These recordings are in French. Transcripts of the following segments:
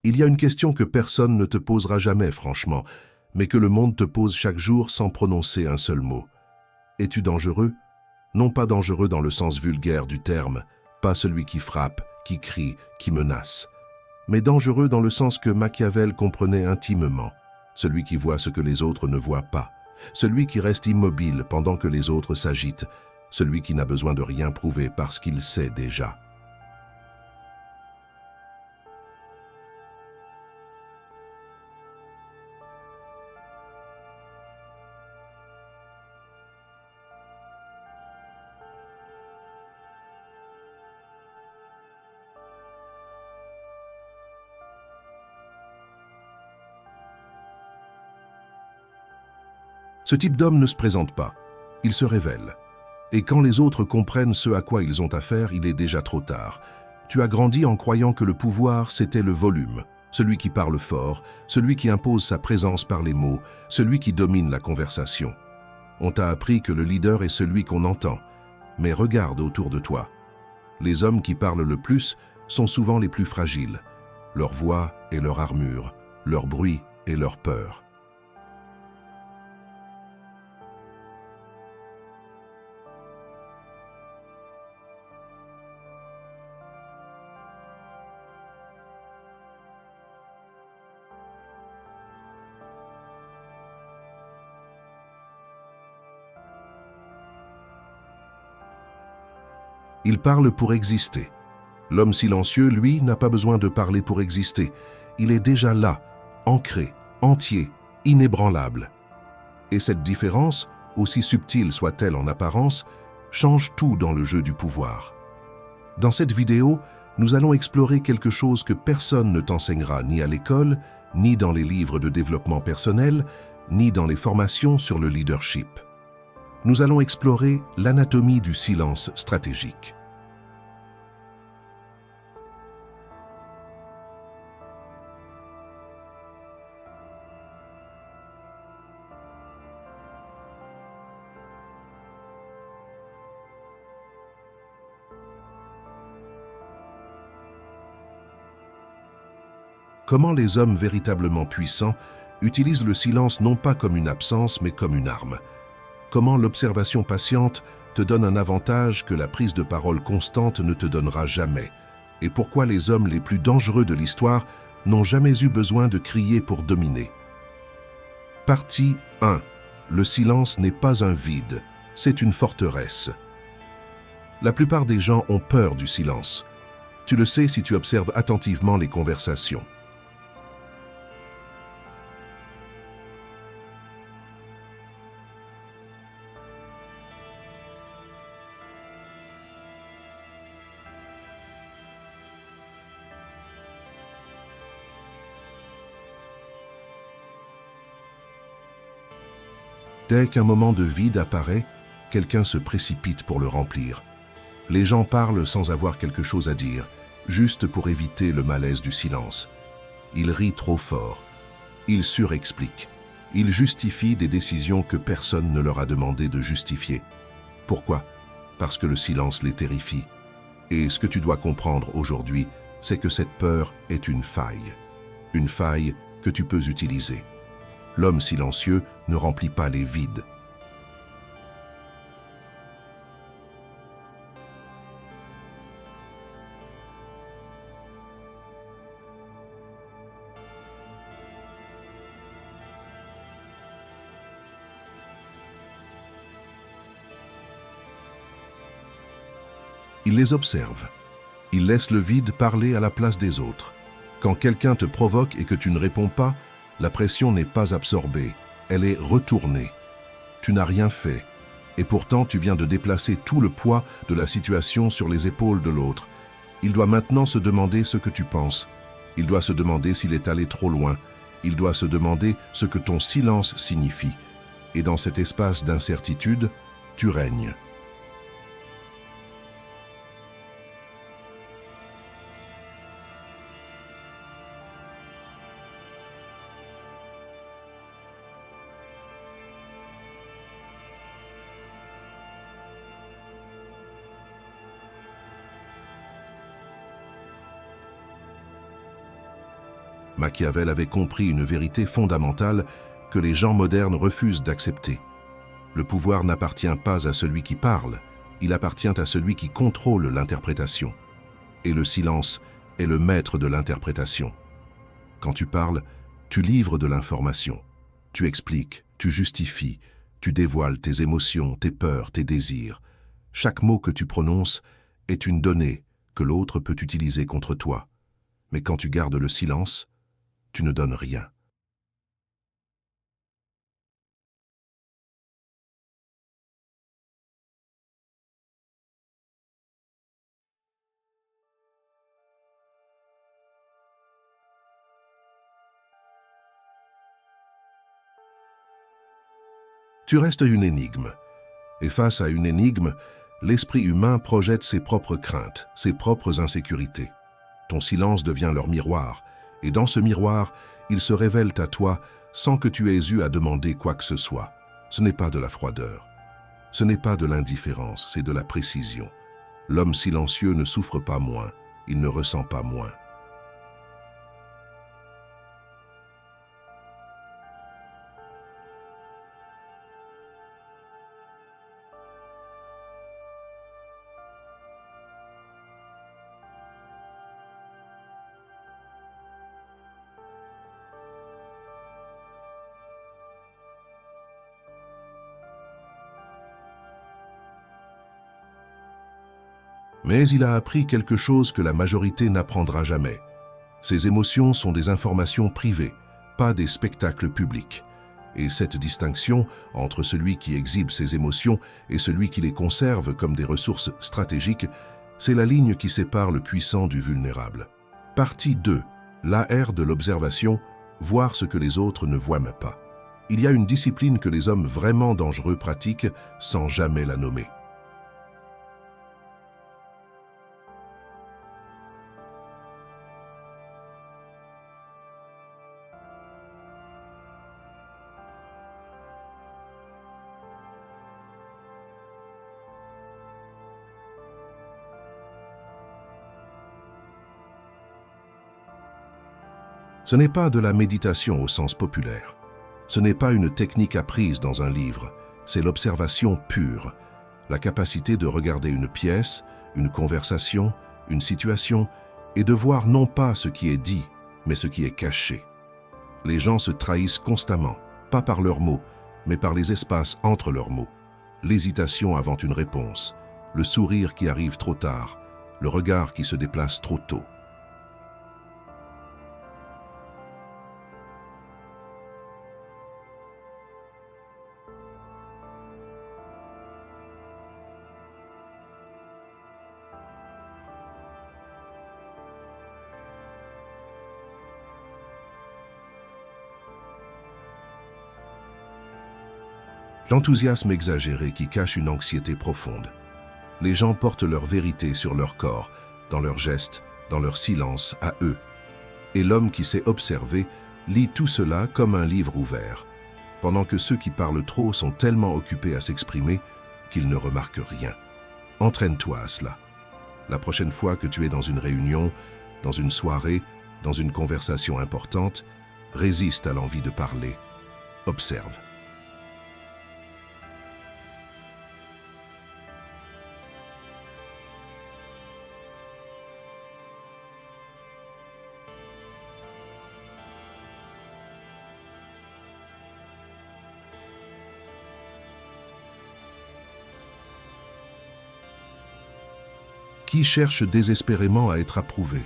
Il y a une question que personne ne te posera jamais, franchement, mais que le monde te pose chaque jour sans prononcer un seul mot. Es-tu dangereux? Non pas dangereux dans le sens vulgaire du terme, pas celui qui frappe, qui crie, qui menace, mais dangereux dans le sens que Machiavel comprenait intimement, celui qui voit ce que les autres ne voient pas, celui qui reste immobile pendant que les autres s'agitent, celui qui n'a besoin de rien prouver parce qu'il sait déjà. Ce type d'homme ne se présente pas, il se révèle. Et quand les autres comprennent ce à quoi ils ont affaire, il est déjà trop tard. Tu as grandi en croyant que le pouvoir, c'était le volume, celui qui parle fort, celui qui impose sa présence par les mots, celui qui domine la conversation. On t'a appris que le leader est celui qu'on entend, mais regarde autour de toi. Les hommes qui parlent le plus sont souvent les plus fragiles. Leur voix et leur armure, leur bruit et leur peur. Ils parlent pour exister. L'homme silencieux, lui, n'a pas besoin de parler pour exister. Il est déjà là, ancré, entier, inébranlable. Et cette différence, aussi subtile soit-elle en apparence, change tout dans le jeu du pouvoir. Dans cette vidéo, nous allons explorer quelque chose que personne ne t'enseignera ni à l'école, ni dans les livres de développement personnel, ni dans les formations sur le leadership. Nous allons explorer l'anatomie du silence stratégique. Comment les hommes véritablement puissants utilisent le silence non pas comme une absence mais comme une arme. Comment l'observation patiente te donne un avantage que la prise de parole constante ne te donnera jamais. Et pourquoi les hommes les plus dangereux de l'histoire n'ont jamais eu besoin de crier pour dominer. Partie 1. Le silence n'est pas un vide, c'est une forteresse. La plupart des gens ont peur du silence. Tu le sais si tu observes attentivement les conversations. Dès qu'un moment de vide apparaît, quelqu'un se précipite pour le remplir. Les gens parlent sans avoir quelque chose à dire, juste pour éviter le malaise du silence. Ils rient trop fort. Ils surexpliquent. Ils justifient des décisions que personne ne leur a demandé de justifier. Pourquoi? Parce que le silence les terrifie. Et ce que tu dois comprendre aujourd'hui, c'est que cette peur est une faille. Une faille que tu peux utiliser. L'homme silencieux ne remplit pas les vides. Il les observe. Il laisse le vide parler à la place des autres. Quand quelqu'un te provoque et que tu ne réponds pas, la pression n'est pas absorbée, elle est retournée. Tu n'as rien fait, et pourtant tu viens de déplacer tout le poids de la situation sur les épaules de l'autre. Il doit maintenant se demander ce que tu penses. Il doit se demander s'il est allé trop loin. Il doit se demander ce que ton silence signifie. Et dans cet espace d'incertitude, tu règnes. Machiavel avait compris une vérité fondamentale que les gens modernes refusent d'accepter. Le pouvoir n'appartient pas à celui qui parle, il appartient à celui qui contrôle l'interprétation. Et le silence est le maître de l'interprétation. Quand tu parles, tu livres de l'information. Tu expliques, tu justifies, tu dévoiles tes émotions, tes peurs, tes désirs. Chaque mot que tu prononces est une donnée que l'autre peut utiliser contre toi. Mais quand tu gardes le silence, tu ne donnes rien. Tu restes une énigme. Et face à une énigme, l'esprit humain projette ses propres craintes, ses propres insécurités. Ton silence devient leur miroir, et dans ce miroir, ils se révèlent à toi sans que tu aies eu à demander quoi que ce soit. Ce n'est pas de la froideur, ce n'est pas de l'indifférence, c'est de la précision. L'homme silencieux ne souffre pas moins, il ne ressent pas moins. Mais il a appris quelque chose que la majorité n'apprendra jamais. Ces émotions sont des informations privées, pas des spectacles publics. Et cette distinction entre celui qui exhibe ses émotions et celui qui les conserve comme des ressources stratégiques, c'est la ligne qui sépare le puissant du vulnérable. Partie 2. L'art de l'observation, voir ce que les autres ne voient même pas. Il y a une discipline que les hommes vraiment dangereux pratiquent sans jamais la nommer. Ce n'est pas de la méditation au sens populaire. Ce n'est pas une technique apprise dans un livre, c'est l'observation pure, la capacité de regarder une pièce, une conversation, une situation, et de voir non pas ce qui est dit, mais ce qui est caché. Les gens se trahissent constamment, pas par leurs mots, mais par les espaces entre leurs mots. L'hésitation avant une réponse, le sourire qui arrive trop tard, le regard qui se déplace trop tôt. L'enthousiasme exagéré qui cache une anxiété profonde. Les gens portent leur vérité sur leur corps, dans leurs gestes, dans leur silence, à eux. Et l'homme qui sait observer lit tout cela comme un livre ouvert, pendant que ceux qui parlent trop sont tellement occupés à s'exprimer qu'ils ne remarquent rien. Entraîne-toi à cela. La prochaine fois que tu es dans une réunion, dans une soirée, dans une conversation importante, résiste à l'envie de parler. Observe. Qui cherche désespérément à être approuvé?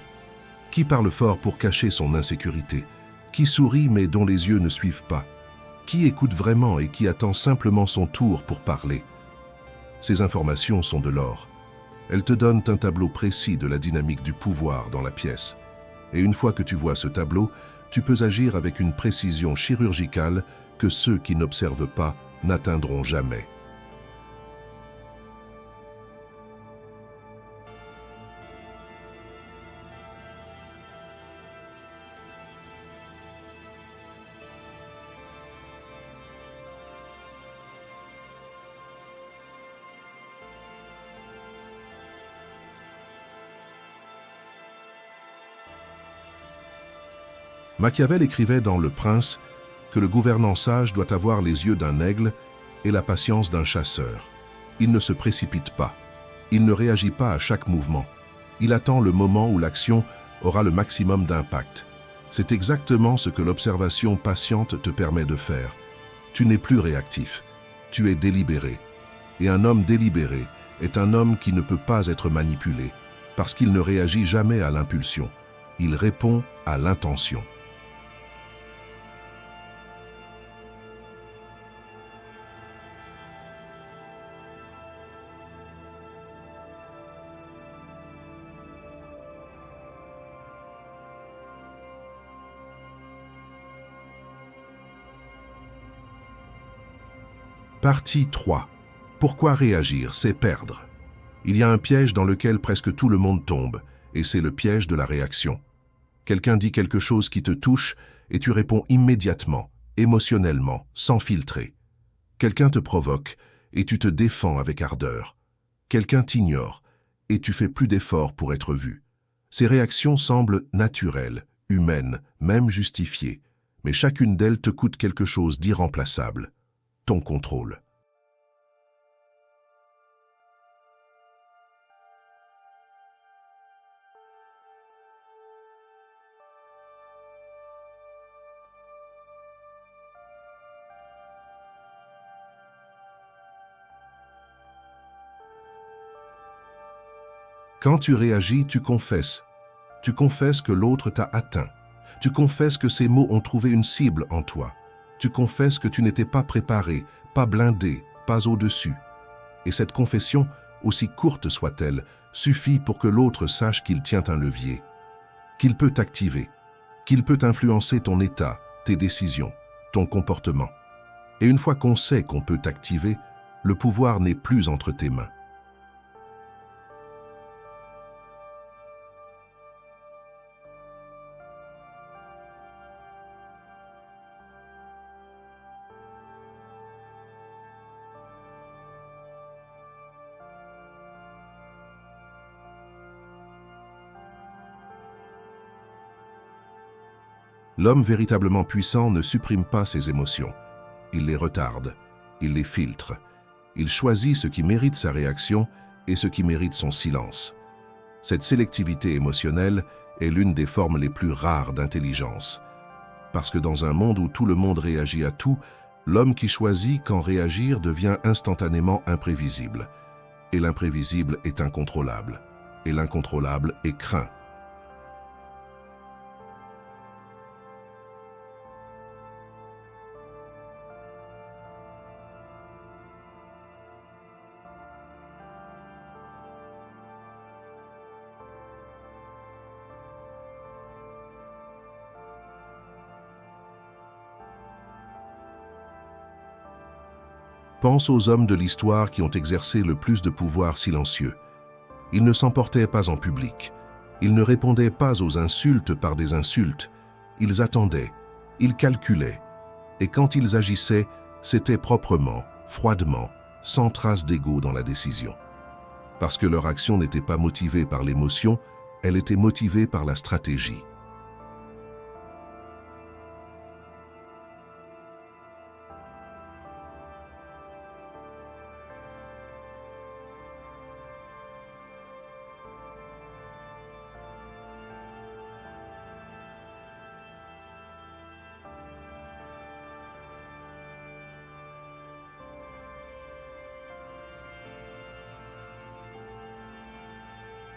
Qui parle fort pour cacher son insécurité? Qui sourit mais dont les yeux ne suivent pas? Qui écoute vraiment et qui attend simplement son tour pour parler? Ces informations sont de l'or. Elles te donnent un tableau précis de la dynamique du pouvoir dans la pièce. Et une fois que tu vois ce tableau, tu peux agir avec une précision chirurgicale que ceux qui n'observent pas n'atteindront jamais. Machiavel écrivait dans Le Prince que le gouvernant sage doit avoir les yeux d'un aigle et la patience d'un chasseur. Il ne se précipite pas. Il ne réagit pas à chaque mouvement. Il attend le moment où l'action aura le maximum d'impact. C'est exactement ce que l'observation patiente te permet de faire. Tu n'es plus réactif. Tu es délibéré. Et un homme délibéré est un homme qui ne peut pas être manipulé, parce qu'il ne réagit jamais à l'impulsion. Il répond à l'intention. Partie 3. Pourquoi réagir, c'est perdre. Il y a un piège dans lequel presque tout le monde tombe, et c'est le piège de la réaction. Quelqu'un dit quelque chose qui te touche, et tu réponds immédiatement, émotionnellement, sans filtrer. Quelqu'un te provoque, et tu te défends avec ardeur. Quelqu'un t'ignore, et tu fais plus d'efforts pour être vu. Ces réactions semblent naturelles, humaines, même justifiées, mais chacune d'elles te coûte quelque chose d'irremplaçable. Ton contrôle. Quand tu réagis, tu confesses. Tu confesses que l'autre t'a atteint. Tu confesses que ces mots ont trouvé une cible en toi. Tu confesses que tu n'étais pas préparé, pas blindé, pas au-dessus. Et cette confession, aussi courte soit-elle, suffit pour que l'autre sache qu'il tient un levier, qu'il peut t'activer, qu'il peut influencer ton état, tes décisions, ton comportement. Et une fois qu'on sait qu'on peut t'activer, le pouvoir n'est plus entre tes mains. L'homme véritablement puissant ne supprime pas ses émotions. Il les retarde, il les filtre. Il choisit ce qui mérite sa réaction et ce qui mérite son silence. Cette sélectivité émotionnelle est l'une des formes les plus rares d'intelligence. Parce que dans un monde où tout le monde réagit à tout, l'homme qui choisit quand réagir devient instantanément imprévisible. Et l'imprévisible est incontrôlable. Et l'incontrôlable est craint. Pense aux hommes de l'histoire qui ont exercé le plus de pouvoir silencieux. Ils ne s'emportaient pas en public. Ils ne répondaient pas aux insultes par des insultes. Ils attendaient, ils calculaient. Et quand ils agissaient, c'était proprement, froidement, sans trace d'ego dans la décision. Parce que leur action n'était pas motivée par l'émotion, elle était motivée par la stratégie.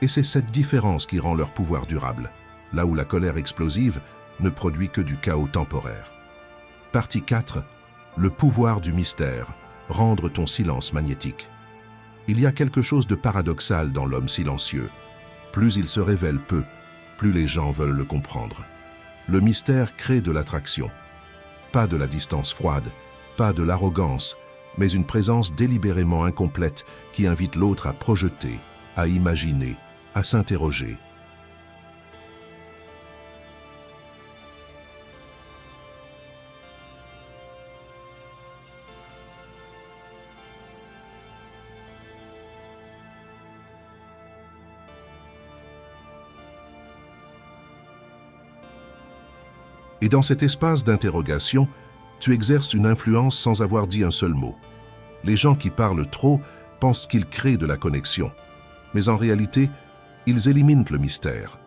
Et c'est cette différence qui rend leur pouvoir durable, là où la colère explosive ne produit que du chaos temporaire. Partie 4. Le pouvoir du mystère. Rendre ton silence magnétique. Il y a quelque chose de paradoxal dans l'homme silencieux. Plus il se révèle peu, plus les gens veulent le comprendre. Le mystère crée de l'attraction. Pas de la distance froide, pas de l'arrogance, mais une présence délibérément incomplète qui invite l'autre à projeter, à imaginer, à s'interroger. Et dans cet espace d'interrogation, tu exerces une influence sans avoir dit un seul mot. Les gens qui parlent trop pensent qu'ils créent de la connexion, mais en réalité, ils éliminent le mystère.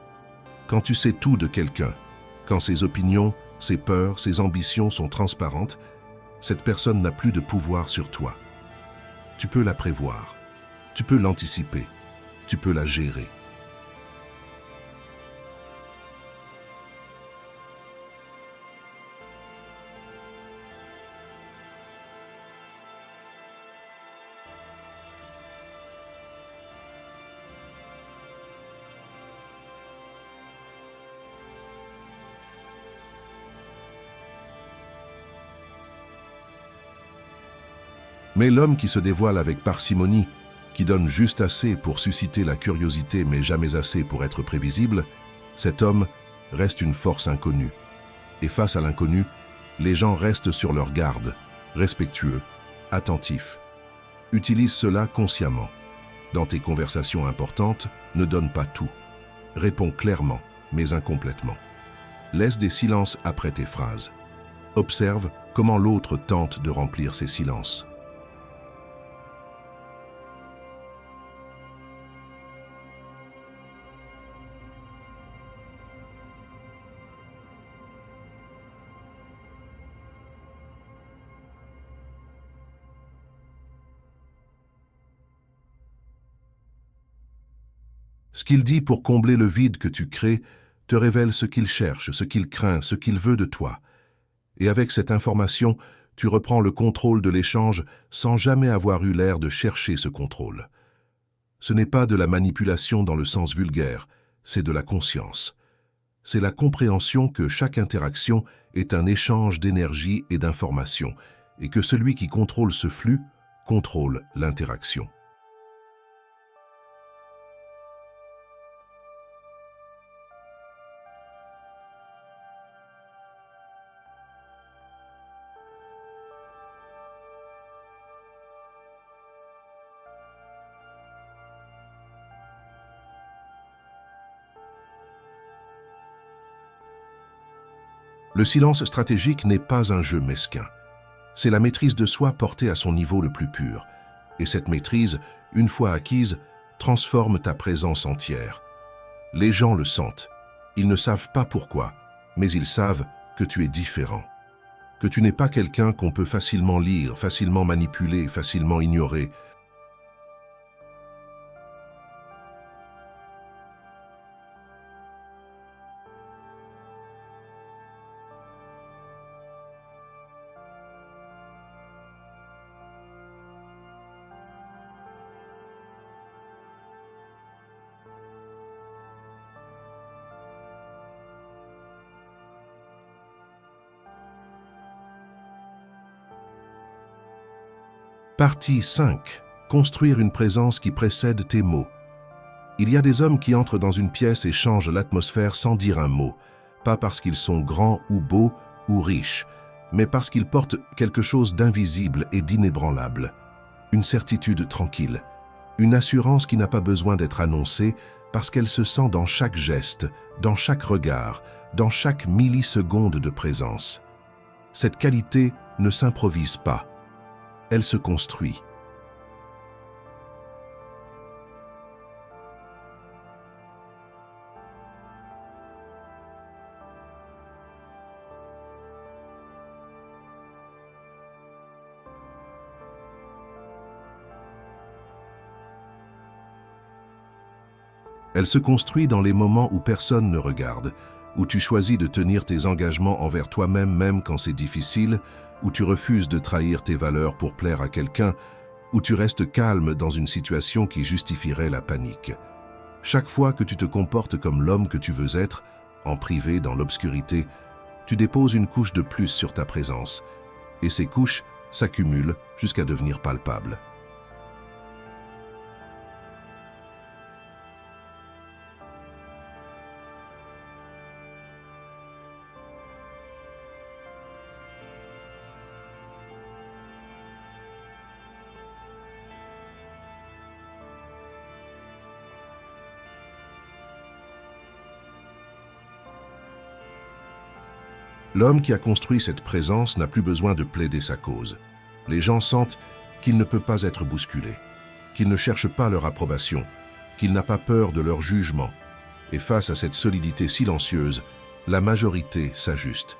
Quand tu sais tout de quelqu'un, quand ses opinions, ses peurs, ses ambitions sont transparentes, cette personne n'a plus de pouvoir sur toi. Tu peux la prévoir, tu peux l'anticiper, tu peux la gérer. Mais l'homme qui se dévoile avec parcimonie, qui donne juste assez pour susciter la curiosité mais jamais assez pour être prévisible, cet homme reste une force inconnue. Et face à l'inconnu, les gens restent sur leur garde, respectueux, attentifs. Utilise cela consciemment. Dans tes conversations importantes, ne donne pas tout. Réponds clairement, mais incomplètement. Laisse des silences après tes phrases. Observe comment l'autre tente de remplir ces silences. Ce qu'il dit pour combler le vide que tu crées te révèle ce qu'il cherche, ce qu'il craint, ce qu'il veut de toi. Et avec cette information, tu reprends le contrôle de l'échange sans jamais avoir eu l'air de chercher ce contrôle. Ce n'est pas de la manipulation dans le sens vulgaire, c'est de la conscience. C'est la compréhension que chaque interaction est un échange d'énergie et d'informations, et que celui qui contrôle ce flux contrôle l'interaction. Le silence stratégique n'est pas un jeu mesquin. C'est la maîtrise de soi portée à son niveau le plus pur. Et cette maîtrise, une fois acquise, transforme ta présence entière. Les gens le sentent. Ils ne savent pas pourquoi, mais ils savent que tu es différent. Que tu n'es pas quelqu'un qu'on peut facilement lire, facilement manipuler, facilement ignorer. Partie 5. Construire une présence qui précède tes mots. Il y a des hommes qui entrent dans une pièce et changent l'atmosphère sans dire un mot, pas parce qu'ils sont grands ou beaux ou riches, mais parce qu'ils portent quelque chose d'invisible et d'inébranlable. Une certitude tranquille, une assurance qui n'a pas besoin d'être annoncée parce qu'elle se sent dans chaque geste, dans chaque regard, dans chaque milliseconde de présence. Cette qualité ne s'improvise pas, elle se construit. Elle se construit dans les moments où personne ne regarde, où tu choisis de tenir tes engagements envers toi-même même quand c'est difficile, où tu refuses de trahir tes valeurs pour plaire à quelqu'un, où tu restes calme dans une situation qui justifierait la panique. Chaque fois que tu te comportes comme l'homme que tu veux être, en privé, dans l'obscurité, tu déposes une couche de plus sur ta présence, et ces couches s'accumulent jusqu'à devenir palpables. L'homme qui a construit cette présence n'a plus besoin de plaider sa cause. Les gens sentent qu'il ne peut pas être bousculé, qu'il ne cherche pas leur approbation, qu'il n'a pas peur de leur jugement. Et face à cette solidité silencieuse, la majorité s'ajuste.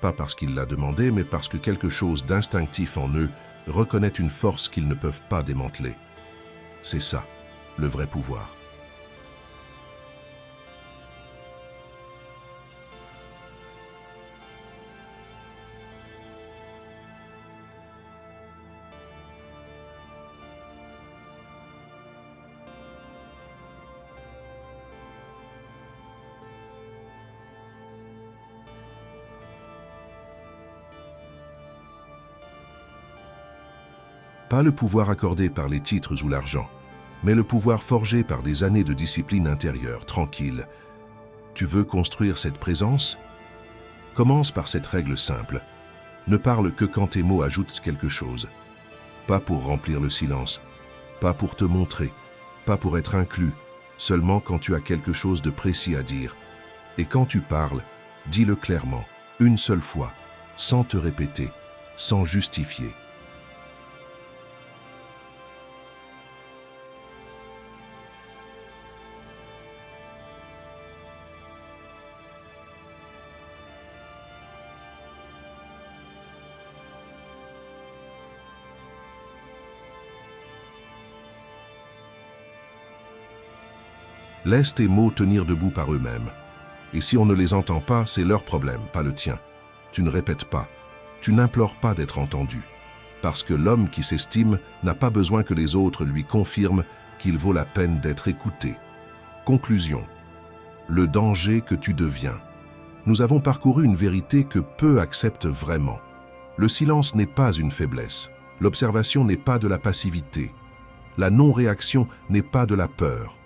Pas parce qu'il l'a demandé, mais parce que quelque chose d'instinctif en eux reconnaît une force qu'ils ne peuvent pas démanteler. C'est ça, le vrai pouvoir. Pas le pouvoir accordé par les titres ou l'argent, mais le pouvoir forgé par des années de discipline intérieure, tranquille. Tu veux construire cette présence? Commence par cette règle simple. Ne parle que quand tes mots ajoutent quelque chose. Pas pour remplir le silence, pas pour te montrer, pas pour être inclus, seulement quand tu as quelque chose de précis à dire. Et quand tu parles, dis-le clairement, une seule fois, sans te répéter, sans justifier. Laisse tes mots tenir debout par eux-mêmes. Et si on ne les entend pas, c'est leur problème, pas le tien. Tu ne répètes pas, tu n'implores pas d'être entendu. Parce que l'homme qui s'estime n'a pas besoin que les autres lui confirment qu'il vaut la peine d'être écouté. Conclusion. Le danger que tu deviens. Nous avons parcouru une vérité que peu acceptent vraiment. Le silence n'est pas une faiblesse. L'observation n'est pas de la passivité. La non-réaction n'est pas de la peur.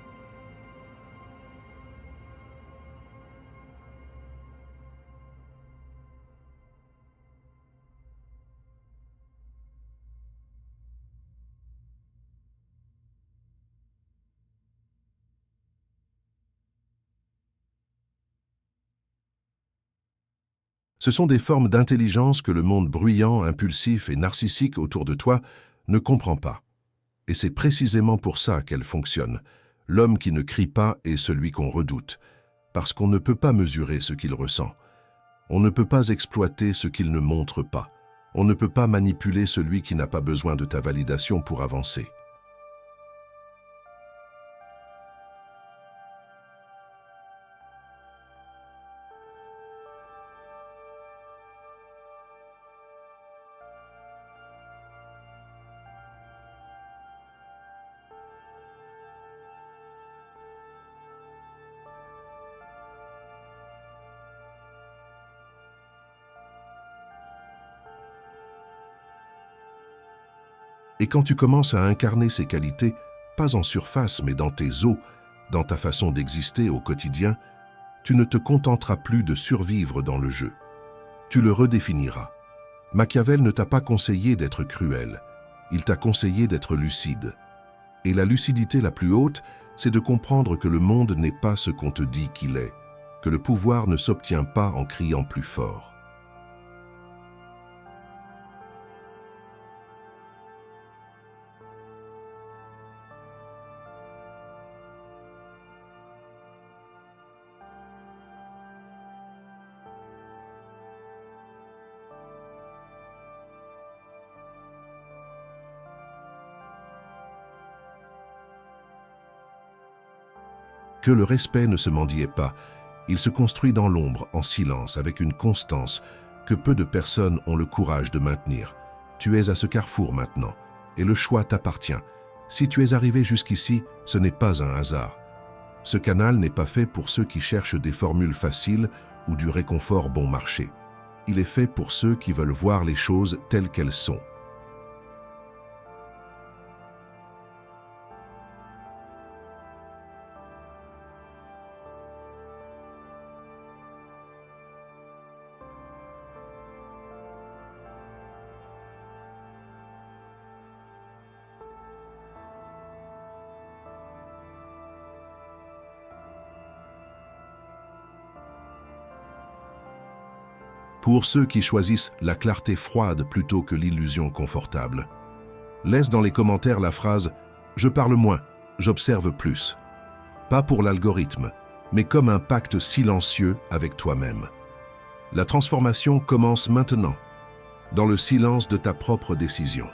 Ce sont des formes d'intelligence que le monde bruyant, impulsif et narcissique autour de toi ne comprend pas. Et c'est précisément pour ça qu'elles fonctionnent. L'homme qui ne crie pas est celui qu'on redoute, parce qu'on ne peut pas mesurer ce qu'il ressent. On ne peut pas exploiter ce qu'il ne montre pas. On ne peut pas manipuler celui qui n'a pas besoin de ta validation pour avancer. Et quand tu commences à incarner ces qualités, pas en surface mais dans tes os, dans ta façon d'exister au quotidien, tu ne te contenteras plus de survivre dans le jeu. Tu le redéfiniras. Machiavel ne t'a pas conseillé d'être cruel, il t'a conseillé d'être lucide. Et la lucidité la plus haute, c'est de comprendre que le monde n'est pas ce qu'on te dit qu'il est, que le pouvoir ne s'obtient pas en criant plus fort. Que le respect ne se mendiait pas, il se construit dans l'ombre, en silence, avec une constance que peu de personnes ont le courage de maintenir. Tu es à ce carrefour maintenant, et le choix t'appartient. Si tu es arrivé jusqu'ici, ce n'est pas un hasard. Ce canal n'est pas fait pour ceux qui cherchent des formules faciles ou du réconfort bon marché. Il est fait pour ceux qui veulent voir les choses telles qu'elles sont. Pour ceux qui choisissent la clarté froide plutôt que l'illusion confortable, laisse dans les commentaires la phrase « Je parle moins, j'observe plus ». Pas pour l'algorithme, mais comme un pacte silencieux avec toi-même. La transformation commence maintenant, dans le silence de ta propre décision.